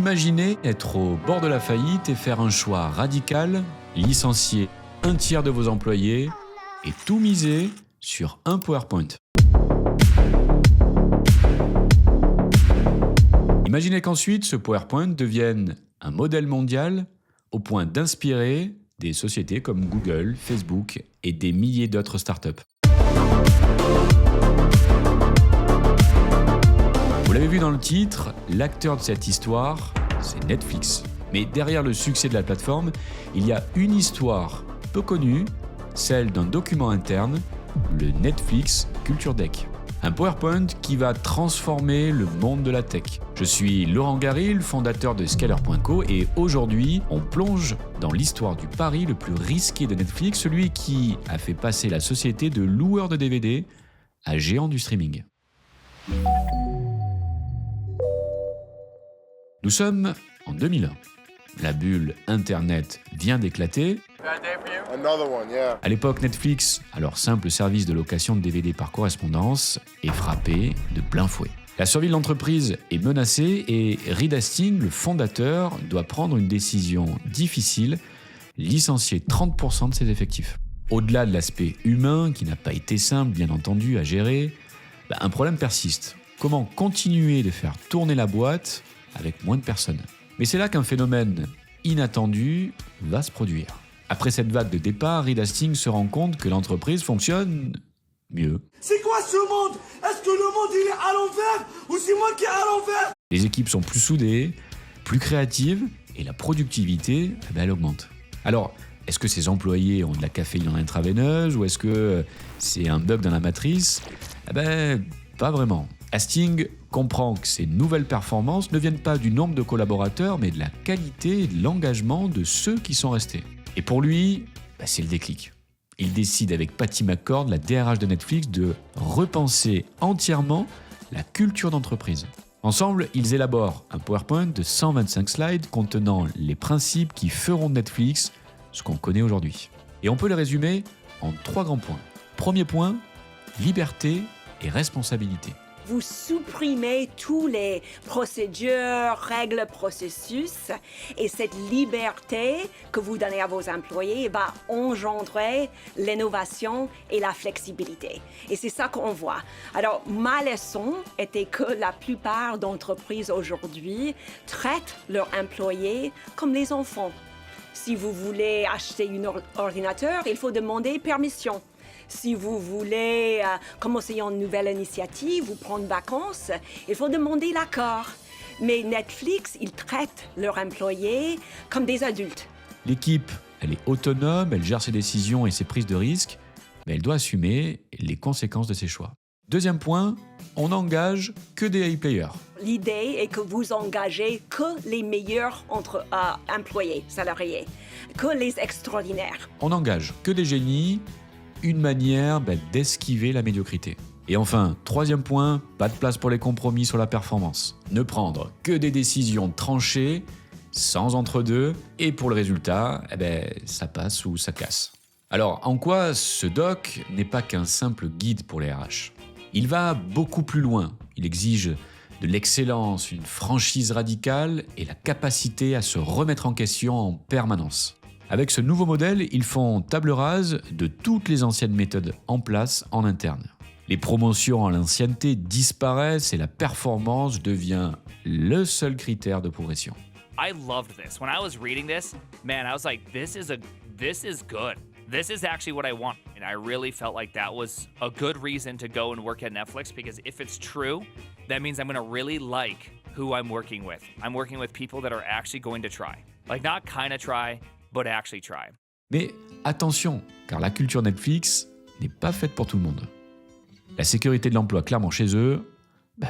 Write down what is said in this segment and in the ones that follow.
Imaginez être au bord de la faillite et faire un choix radical, licencier un tiers de vos employés et tout miser sur un PowerPoint. Imaginez qu'ensuite ce PowerPoint devienne un modèle mondial au point d'inspirer des sociétés comme Google, Facebook et des milliers d'autres startups. Vous l'avez vu dans le titre, l'acteur de cette histoire, c'est Netflix. Mais derrière le succès de la plateforme, il y a une histoire peu connue, celle d'un document interne, le Netflix Culture Deck. Un PowerPoint qui va transformer le monde de la tech. Je suis Laurent Garil, fondateur de Scaler.co et aujourd'hui, on plonge dans l'histoire du pari le plus risqué de Netflix, celui qui a fait passer la société de loueur de DVD à géant du streaming. Nous sommes en 2001. La bulle Internet vient d'éclater. À l'époque, Netflix, alors simple service de location de DVD par correspondance, est frappé de plein fouet. La survie de l'entreprise est menacée et Reed Hastings, le fondateur, doit prendre une décision difficile, licencier 30% de ses effectifs. Au-delà de l'aspect humain, qui n'a pas été simple, bien entendu, à gérer, un problème persiste. Comment continuer de faire tourner la boîte avec moins de personnes? Mais c'est là qu'un phénomène inattendu va se produire. Après cette vague de départ, Reed Hastings se rend compte que l'entreprise fonctionne mieux. C'est quoi ce monde? Est-ce que le monde il est à l'envers ou c'est moi qui est à l'envers? Les équipes sont plus soudées, plus créatives et la productivité, elle augmente. Alors, est-ce que ces employés ont de la caféine en intraveineuse ou est-ce que c'est un bug dans la matrice? Pas vraiment. Hastings comprend que ces nouvelles performances ne viennent pas du nombre de collaborateurs, mais de la qualité et de l'engagement de ceux qui sont restés. Et pour lui, c'est le déclic. Il décide avec Patty McCord, la DRH de Netflix, de repenser entièrement la culture d'entreprise. Ensemble, ils élaborent un PowerPoint de 125 slides contenant les principes qui feront de Netflix ce qu'on connaît aujourd'hui. Et on peut les résumer en 3 grands points. Premier point, liberté et responsabilité. Vous supprimez toutes les procédures, règles, processus et cette liberté que vous donnez à vos employés va engendrer l'innovation et la flexibilité. Et c'est ça qu'on voit. Alors, ma leçon était que la plupart d'entreprises aujourd'hui traitent leurs employés comme les enfants. Si vous voulez acheter un ordinateur, il faut demander permission. Si vous voulez commencer une nouvelle initiative ou prendre vacances, il faut demander l'accord. Mais Netflix, ils traitent leurs employés comme des adultes. L'équipe, elle est autonome, elle gère ses décisions et ses prises de risques, mais elle doit assumer les conséquences de ses choix. Deuxième point, on n'engage que des high players. L'idée est que vous engagez que les meilleurs entre employés, salariés, que les extraordinaires. On n'engage que des génies, une manière d'esquiver la médiocrité. Et enfin, troisième point, pas de place pour les compromis sur la performance. Ne prendre que des décisions tranchées, sans entre-deux, et pour le résultat, ça passe ou ça casse. Alors, en quoi ce doc n'est pas qu'un simple guide pour les RH? Il va beaucoup plus loin. Il exige de l'excellence, une franchise radicale et la capacité à se remettre en question en permanence. Avec ce nouveau modèle, ils font table rase de toutes les anciennes méthodes en place en interne. Les promotions à l'ancienneté disparaissent et la performance devient le seul critère de progression. I loved this. When I was reading this, man, I was like, this is good. This is actually what I want. And I really felt like that was a good reason to go and work at Netflix because if it's true, that means I'm going to really like who I'm working with. I'm working with people that are actually going to try. Like not kind of try, but actually try. Mais attention, car la culture Netflix n'est pas faite pour tout le monde. La sécurité de l'emploi clairement chez eux,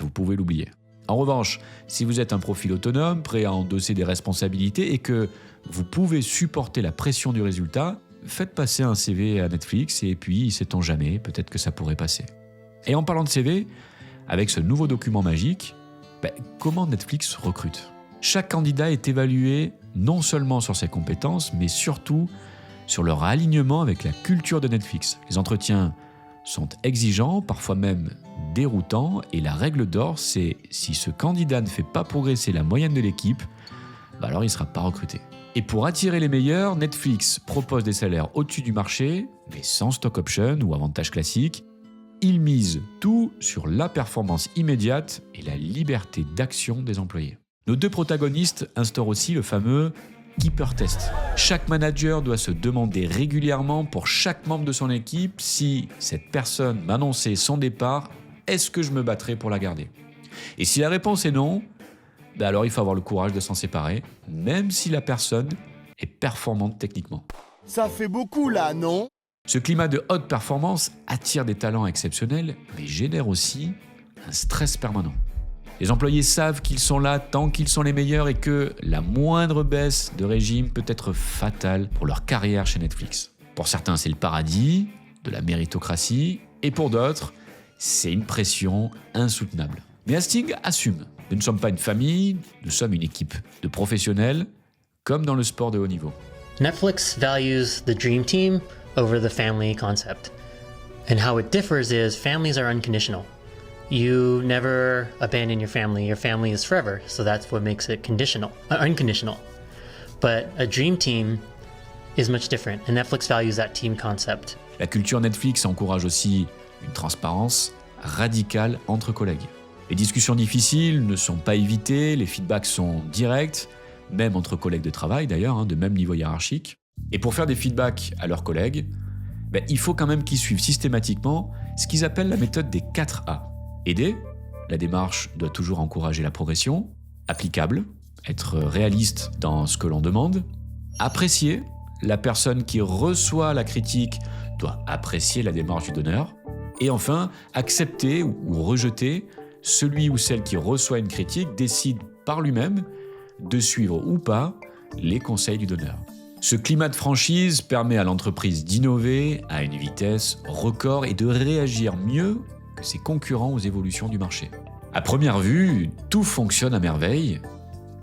vous pouvez l'oublier. En revanche, si vous êtes un profil autonome, prêt à endosser des responsabilités et que vous pouvez supporter la pression du résultat, faites passer un CV à Netflix et puis, sait-on jamais, peut-être que ça pourrait passer. Et en parlant de CV, avec ce nouveau document magique, comment Netflix recrute? Chaque candidat est évalué non seulement sur ses compétences, mais surtout sur leur alignement avec la culture de Netflix. Les entretiens sont exigeants, parfois même déroutant et la règle d'or, c'est si ce candidat ne fait pas progresser la moyenne de l'équipe, alors il ne sera pas recruté. Et pour attirer les meilleurs, Netflix propose des salaires au-dessus du marché, mais sans stock option ou avantages classiques. Il mise tout sur la performance immédiate et la liberté d'action des employés. Nos deux protagonistes instaurent aussi le fameux keeper test. Chaque manager doit se demander régulièrement pour chaque membre de son équipe si cette personne m'annonçait son départ, est-ce que je me battrais pour la garder ? Et si la réponse est non, alors il faut avoir le courage de s'en séparer, même si la personne est performante techniquement. Ça fait beaucoup là, non ? Ce climat de haute performance attire des talents exceptionnels, mais génère aussi un stress permanent. Les employés savent qu'ils sont là tant qu'ils sont les meilleurs et que la moindre baisse de régime peut être fatale pour leur carrière chez Netflix. Pour certains, c'est le paradis, de la méritocratie, et pour d'autres, c'est une pression insoutenable. Mais Hastings assume. Nous ne sommes pas une famille, nous sommes une équipe de professionnels, comme dans le sport de haut niveau. Netflix values the dream team over the family concept. And how it differs is families are unconditional. You never abandon your family is forever, so that's what makes it unconditional. But a dream team is much different, and Netflix values that team concept. La culture Netflix encourage aussi une transparence radicale entre collègues. Les discussions difficiles ne sont pas évitées, les feedbacks sont directs, même entre collègues de travail d'ailleurs, de même niveau hiérarchique. Et pour faire des feedbacks à leurs collègues, il faut quand même qu'ils suivent systématiquement ce qu'ils appellent la méthode des 4 A. Aider, la démarche doit toujours encourager la progression. Applicable, être réaliste dans ce que l'on demande. Apprécier, la personne qui reçoit la critique doit apprécier la démarche du donneur. Et enfin, accepter ou rejeter, celui ou celle qui reçoit une critique décide par lui-même de suivre ou pas les conseils du donneur. Ce climat de franchise permet à l'entreprise d'innover à une vitesse record et de réagir mieux que ses concurrents aux évolutions du marché. À première vue, tout fonctionne à merveille,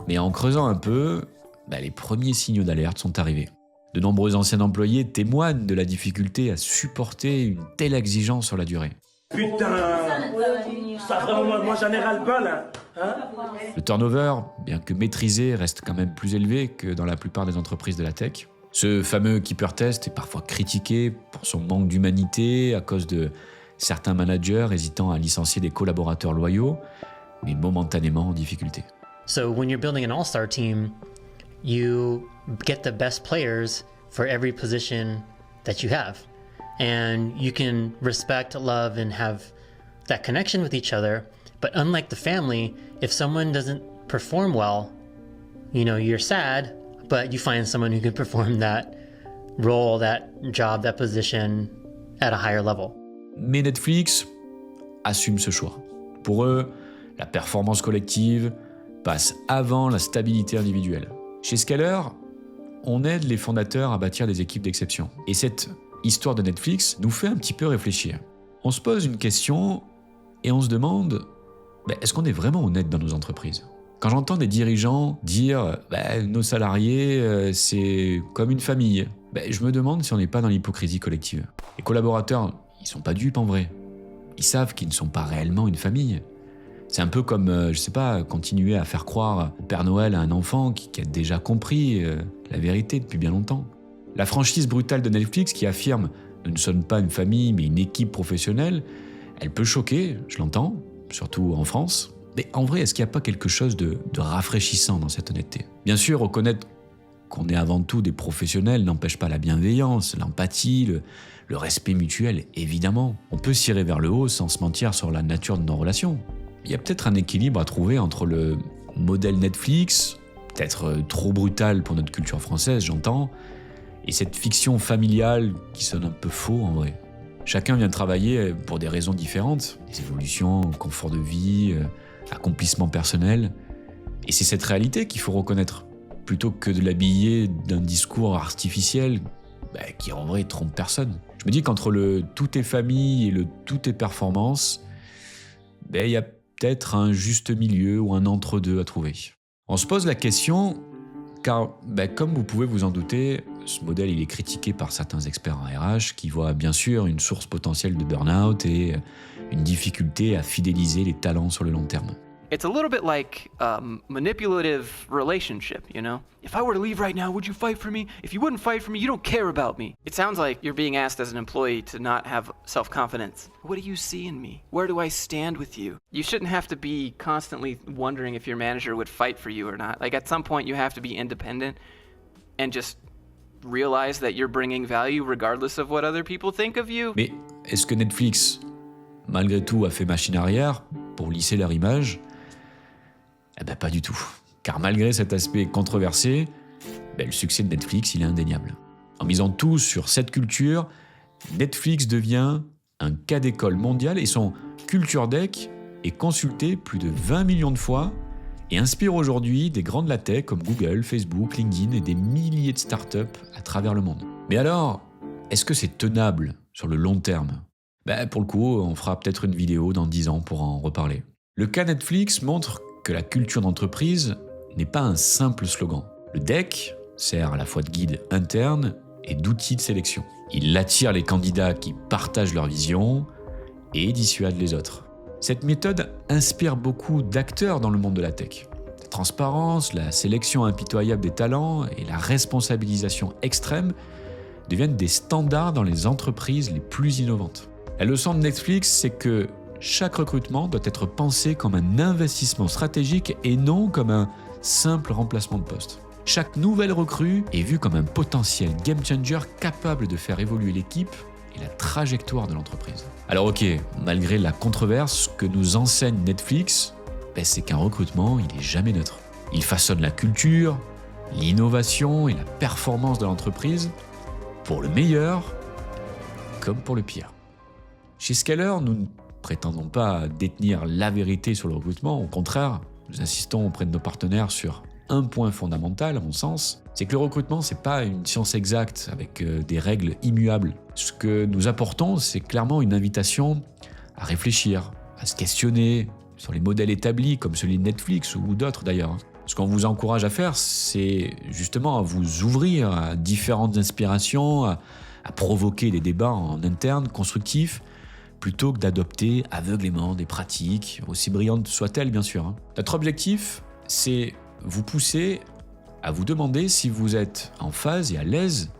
mais en creusant un peu, les premiers signaux d'alerte sont arrivés. De nombreux anciens employés témoignent de la difficulté à supporter une telle exigence sur la durée. Putain, ça vraiment, moi j'en ai ras-le-bol, hein. Le turnover, bien que maîtrisé, reste quand même plus élevé que dans la plupart des entreprises de la tech. Ce fameux keeper test est parfois critiqué pour son manque d'humanité à cause de certains managers hésitant à licencier des collaborateurs loyaux, mais momentanément en difficulté. So when you're building an all-star team, you get the best players for every position that you have. And you can respect, love, and have that connection with each other. But unlike the family, if someone doesn't perform well, you're sad, but you find someone who can perform that role, that job, that position at a higher level. Mais Netflix assume ce choix. Pour eux, la performance collective passe avant la stabilité individuelle. Chez Scaler, on aide les fondateurs à bâtir des équipes d'exception. Et cette histoire de Netflix nous fait un petit peu réfléchir. On se pose une question et on se demande, est-ce qu'on est vraiment honnête dans nos entreprises ? Quand j'entends des dirigeants dire nos salariés, c'est comme une famille, je me demande si on n'est pas dans l'hypocrisie collective. Les collaborateurs, ils sont pas dupes en vrai. Ils savent qu'ils ne sont pas réellement une famille. C'est un peu comme, continuer à faire croire au Père Noël à un enfant qui a déjà compris la vérité depuis bien longtemps. La franchise brutale de Netflix qui affirme « nous ne sommes pas une famille mais une équipe professionnelle », elle peut choquer, je l'entends, surtout en France. Mais en vrai, est-ce qu'il n'y a pas quelque chose de rafraîchissant dans cette honnêteté ? Bien sûr, reconnaître qu'on est avant tout des professionnels n'empêche pas la bienveillance, l'empathie, le respect mutuel, évidemment. On peut cirer vers le haut sans se mentir sur la nature de nos relations. Il y a peut-être un équilibre à trouver entre le modèle Netflix, peut-être trop brutal pour notre culture française, j'entends, et cette fiction familiale qui sonne un peu faux en vrai. Chacun vient travailler pour des raisons différentes, des évolutions, confort de vie, accomplissement personnel. Et c'est cette réalité qu'il faut reconnaître, plutôt que de l'habiller d'un discours artificiel qui en vrai trompe personne. Je me dis qu'entre le tout est famille et le tout est performance, il y a peut-être un juste milieu ou un entre-deux à trouver. On se pose la question, car comme vous pouvez vous en douter, ce modèle il est critiqué par certains experts en RH qui voient bien sûr une source potentielle de burn-out et une difficulté à fidéliser les talents sur le long terme. It's a little bit like a manipulative relationship, you know? If I were to leave right now, would you fight for me? If you wouldn't fight for me, you don't care about me. It sounds like you're being asked as an employee to not have self-confidence. What do you see in me? Where do I stand with you? You shouldn't have to be constantly wondering if your manager would fight for you or not. Like, at some point, you have to be independent and just realize that you're bringing value regardless of what other people think of you. Mais est-ce que Netflix, malgré tout, a fait machine arrière pour lisser leur image ? Eh ben pas du tout. Car malgré cet aspect controversé, le succès de Netflix, il est indéniable. En misant tout sur cette culture, Netflix devient un cas d'école mondial et son Culture Deck est consulté plus de 20 millions de fois et inspire aujourd'hui des grands de la tech comme Google, Facebook, LinkedIn et des milliers de startups à travers le monde. Mais alors, est-ce que c'est tenable sur le long terme ? Pour le coup, on fera peut-être une vidéo dans 10 ans pour en reparler. Le cas Netflix montre que la culture d'entreprise n'est pas un simple slogan. Le deck sert à la fois de guide interne et d'outil de sélection. Il attire les candidats qui partagent leur vision et dissuade les autres. Cette méthode inspire beaucoup d'acteurs dans le monde de la tech. La transparence, la sélection impitoyable des talents et la responsabilisation extrême deviennent des standards dans les entreprises les plus innovantes. La leçon de Netflix, c'est que chaque recrutement doit être pensé comme un investissement stratégique et non comme un simple remplacement de poste. Chaque nouvelle recrue est vue comme un potentiel game changer capable de faire évoluer l'équipe et la trajectoire de l'entreprise. Alors ok, malgré la controverse, ce que nous enseigne Netflix, c'est qu'un recrutement, il n'est jamais neutre. Il façonne la culture, l'innovation et la performance de l'entreprise pour le meilleur comme pour le pire. Chez Scaler, nous ne prétendons pas détenir la vérité sur le recrutement. Au contraire, nous insistons auprès de nos partenaires sur un point fondamental, à mon sens, c'est que le recrutement, c'est pas une science exacte avec des règles immuables. Ce que nous apportons, c'est clairement une invitation à réfléchir, à se questionner sur les modèles établis, comme celui de Netflix ou d'autres d'ailleurs. Ce qu'on vous encourage à faire, c'est justement à vous ouvrir à différentes inspirations, à provoquer des débats en interne constructifs, plutôt que d'adopter aveuglément des pratiques, aussi brillantes soient-elles bien sûr. Notre objectif, c'est vous pousser à vous demander si vous êtes en phase et à l'aise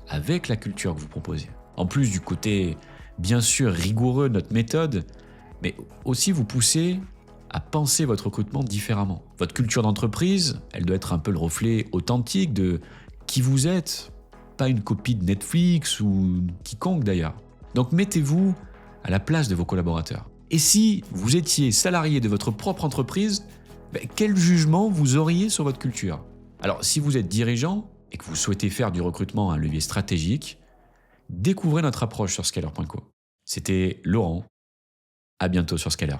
avec la culture que vous proposez. En plus du côté bien sûr rigoureux de notre méthode, mais aussi vous pousser à penser votre recrutement différemment. Votre culture d'entreprise, elle doit être un peu le reflet authentique de qui vous êtes, pas une copie de Netflix ou quiconque d'ailleurs. Donc mettez-vous à la place de vos collaborateurs. Et si vous étiez salarié de votre propre entreprise, quel jugement vous auriez sur votre culture ? Alors, si vous êtes dirigeant et que vous souhaitez faire du recrutement un levier stratégique, découvrez notre approche sur Scaler.co. C'était Laurent. À bientôt sur Scaler.